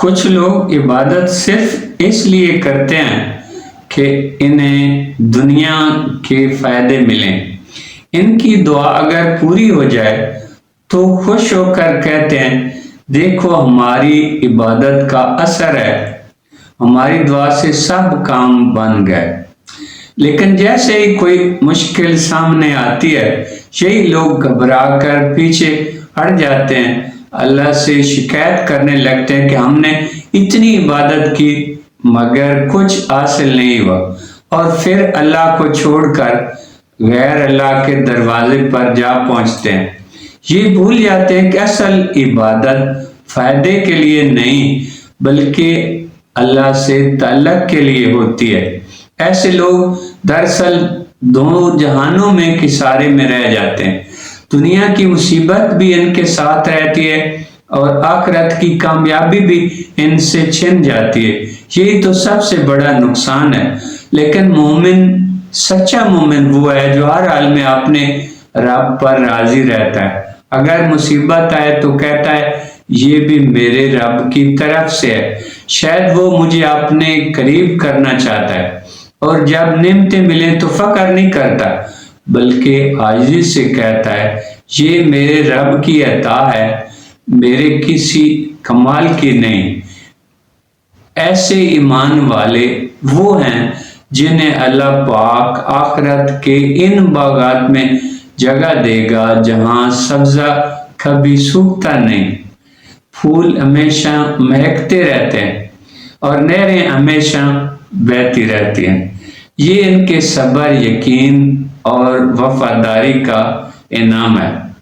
کچھ لوگ عبادت صرف اس لیے کرتے ہیں کہ انہیں دنیا کے فائدے ملیں۔ ان کی دعا اگر پوری ہو جائے تو خوش ہو کر کہتے ہیں دیکھو ہماری عبادت کا اثر ہے، ہماری دعا سے سب کام بن گئے۔ لیکن جیسے ہی کوئی مشکل سامنے آتی ہے یہی لوگ گھبرا کر پیچھے ہٹ جاتے ہیں، اللہ سے شکایت کرنے لگتے ہیں کہ ہم نے اتنی عبادت کی مگر کچھ حاصل نہیں ہوا، اور پھر اللہ کو چھوڑ کر غیر اللہ کے دروازے پر جا پہنچتے ہیں۔ یہ بھول جاتے ہیں کہ اصل عبادت فائدے کے لیے نہیں بلکہ اللہ سے تعلق کے لیے ہوتی ہے۔ ایسے لوگ دراصل دونوں جہانوں میں کسارے میں رہ جاتے ہیں، دنیا کی مصیبت بھی ان کے ساتھ رہتی ہے اور آخرت کی کامیابی بھی ان سے چھن جاتی ہے۔ یہی تو سب سے بڑا نقصان ہے۔ لیکن مومن، سچا مومن وہ ہے جو ہر حال میں اپنے رب پر راضی رہتا ہے۔ اگر مصیبت آئے تو کہتا ہے یہ بھی میرے رب کی طرف سے ہے، شاید وہ مجھے اپنے قریب کرنا چاہتا ہے۔ اور جب نعمتیں ملیں تو فخر نہیں کرتا بلکہ عاجزی سے کہتا ہے یہ میرے رب کی عطا ہے، میرے کسی کمال کی نہیں۔ ایسے ایمان والے وہ ہیں جنہیں اللہ پاک آخرت کے ان باغات میں جگہ دے گا جہاں سبزہ کبھی سوکھتا نہیں، پھول ہمیشہ مہکتے رہتے ہیں اور نہریں ہمیشہ بہتی رہتی ہیں۔ یہ ان کے صبر، یقین اور وفاداری کا انعام ہے۔